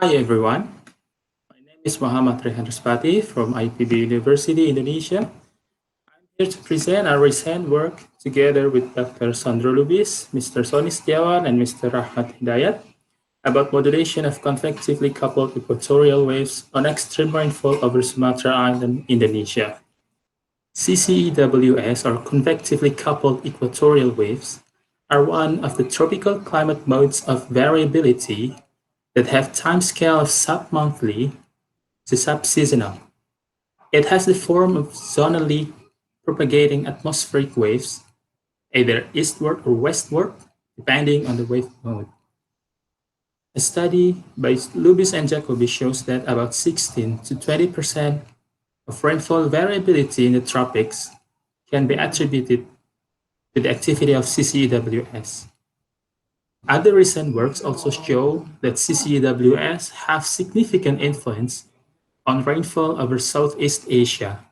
Hi everyone, my name is Muhammad Rehan from IPB University, Indonesia. I'm here to present our recent work together with Dr. Sandro Lubis, Mr. Soni Setiawan, and Mr. Rahmat Hidayat about modulation of convectively coupled equatorial waves on extreme rainfall over Sumatra Island, Indonesia. CCEWs, or convectively coupled equatorial waves, are one of the tropical climate modes of variability that have timescale of sub-monthly to sub-seasonal. It has the form of zonally propagating atmospheric waves, either eastward or westward, depending on the wave mode. A study by Lubis and Jacobi shows that about 16 to 20% of rainfall variability in the tropics can be attributed to the activity of CCEWs. Other recent works also show that CCEWs have significant influence on rainfall over Southeast Asia.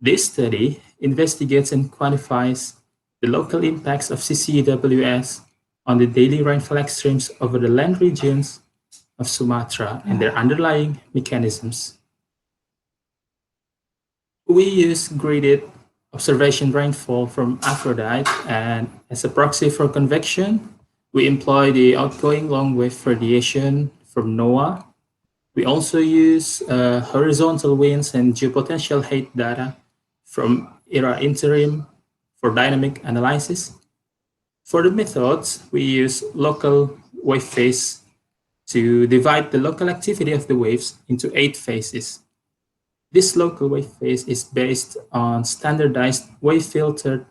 This study investigates and quantifies the local impacts of CCEWs on the daily rainfall extremes over the land regions of Sumatra and their underlying mechanisms. We use graded observation rainfall from APHRODITE, and as a proxy for convection, we employ the outgoing long wave radiation from NOAA. We also use horizontal winds and geopotential height data from ERA-Interim for dynamic analysis. For the methods, we use local wave phase to divide the local activity of the waves into 8 phases. This local wave phase is based on standardized wave-filtered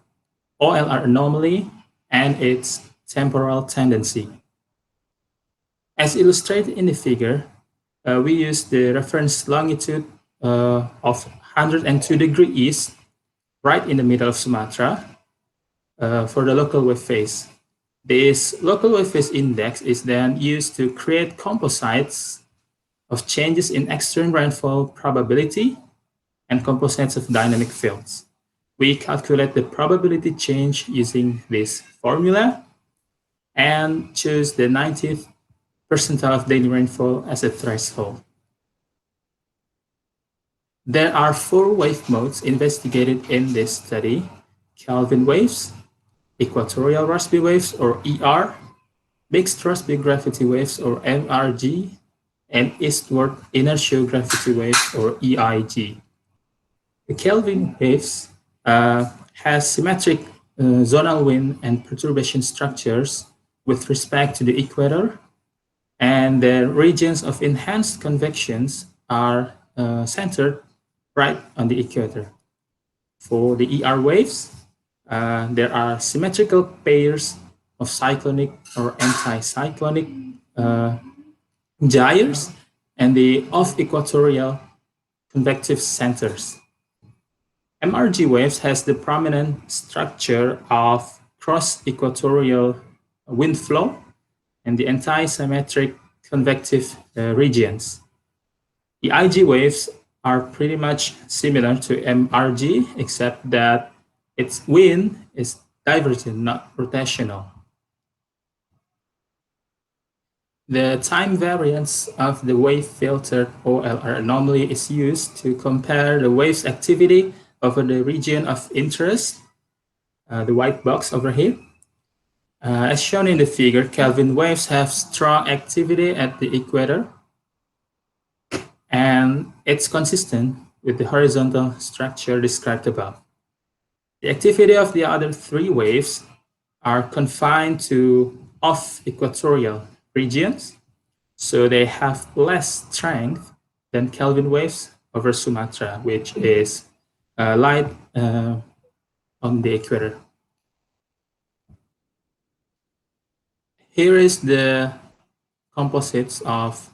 OLR anomaly and its temporal tendency. As illustrated in the figure, we use the reference longitude of 102 degrees east, right in the middle of Sumatra, for the local wave phase. This local wave phase index is then used to create composites of changes in extreme rainfall probability and composites of dynamic fields. We calculate the probability change using this formula and choose the 90th percentile of daily rainfall as a threshold. There are 4 wave modes investigated in this study: Kelvin waves, equatorial Rossby waves or ER, mixed Rossby-gravity waves or MRG, and eastward inertial gravity waves or EIG. The Kelvin waves has symmetric zonal wind and perturbation structures with respect to the equator, and the regions of enhanced convections are centered right on the equator. For the ER waves, there are symmetrical pairs of cyclonic or anti-cyclonic gyres and the off-equatorial convective centers. MRG waves has the prominent structure of cross-equatorial wind flow and the anti-symmetric convective regions. The EIG waves are pretty much similar to MRG, except that its wind is divergent, not rotational. The time variance of the wave-filtered OLR anomaly is used to compare the wave's activity over the region of interest, the white box over here. As shown in the figure, Kelvin waves have strong activity at the equator, and it's consistent with the horizontal structure described above. The activity of the other 3 waves are confined to off-equatorial regions, so they have less strength than Kelvin waves over Sumatra, which is light on the equator. Here is the composites of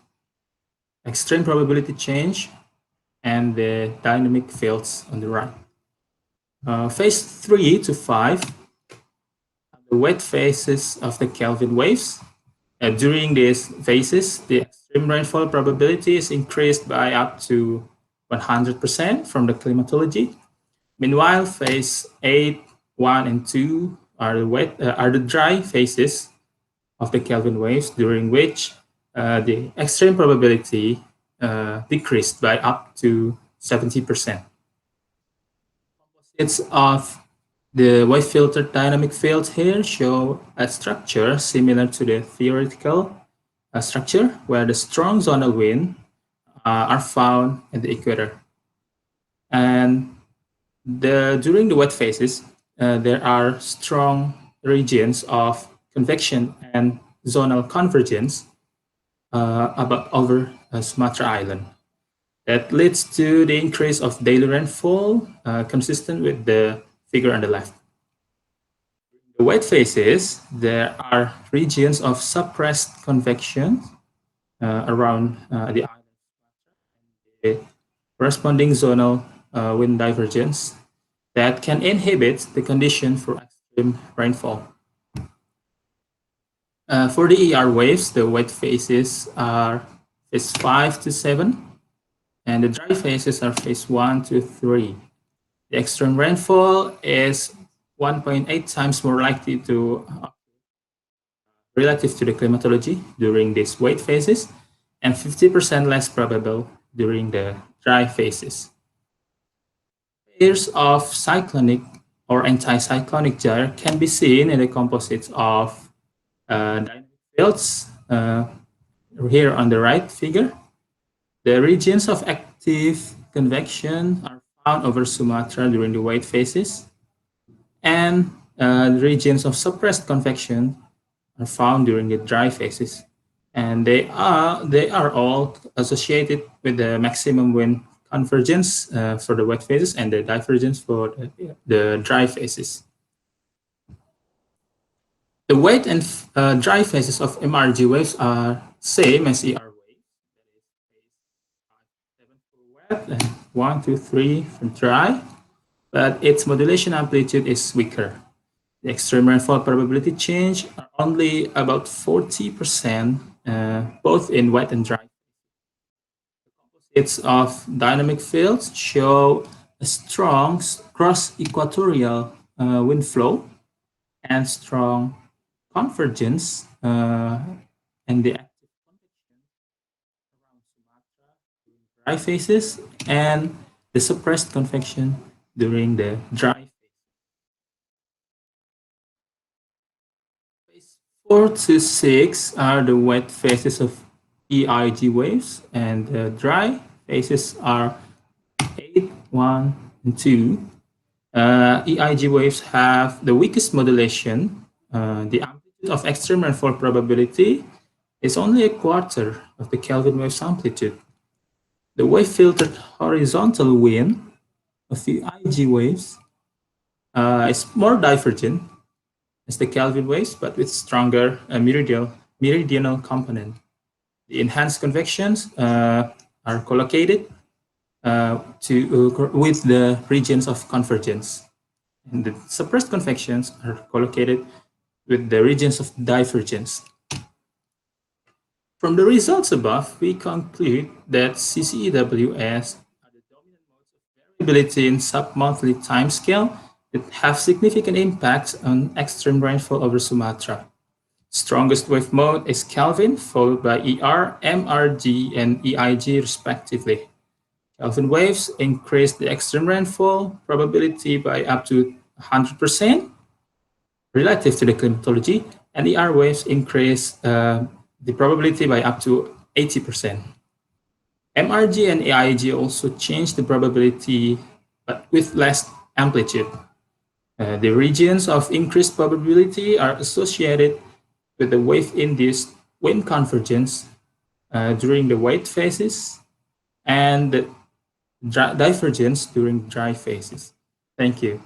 extreme probability change and the dynamic fields on the right. Phase 3 to 5 are the wet phases of the Kelvin waves. During these phases, the extreme rainfall probability is increased by up to 100% from the climatology. Meanwhile, phase 8, 1, and 2 are the dry phases of the Kelvin waves, during which the extreme probability decreased by up to 70%. It's of the wave filter dynamic field here show a structure similar to the theoretical structure where the strong zonal wind are found at the equator. And during the wet phases, there are strong regions of convection and zonal convergence over Sumatra Island. That leads to the increase of daily rainfall consistent with the figure on the left. The wet phases, there are regions of suppressed convection around the island, the corresponding zonal wind divergence that can inhibit the condition for extreme rainfall. For the ER waves, the wet phases are phase 5 to 7, and the dry phases are phase 1 to 3. The extreme rainfall is 1.8 times more likely to relative to the climatology during these wet phases, and 50% less probable during the dry phases. Pairs of cyclonic or anticyclonic gyre can be seen in the composites of dynamic fields here on the right figure. The regions of active convection are found over Sumatra during the wet phases, and the regions of suppressed convection are found during the dry phases. And they are all associated with the maximum wind convergence for the wet phases and the divergence for the dry phases. The wet and dry phases of MRG waves are same as ER waves. Wet and 1, 2, 3 for dry, but its modulation amplitude is weaker. The extreme rainfall probability change are only about 40%, both in wet and dry. The composites of dynamic fields show a strong cross-equatorial wind flow and strong convergence and the active convection around Sumatra during dry phases and the suppressed convection during the dry phase. 4 to 6 are the wet phases of EIG waves, and the dry phases are 8, 1, and 2. EIG waves have the weakest modulation. The amplitude of extreme rainfall probability is only a quarter of the Kelvin wave's amplitude. The wave-filtered horizontal wind of the EIG waves is more divergent as the Kelvin waves, but with stronger meridional component. The enhanced convections are collocated with the regions of convergence. And the suppressed convections are collocated with the regions of divergence. From the results above, we conclude that CCEWs are the dominant modes of variability in sub-monthly timescale that have significant impacts on extreme rainfall over Sumatra. Strongest wave mode is Kelvin, followed by ER, MRG, and EIG respectively. Kelvin waves increase the extreme rainfall probability by up to 100% relative to the climatology, and ER waves increase the probability by up to 80%. MRG and EIG also change the probability, but with less amplitude. The regions of increased probability are associated with the wave-induced wind convergence during the wet phases and the divergence during dry phases. Thank you.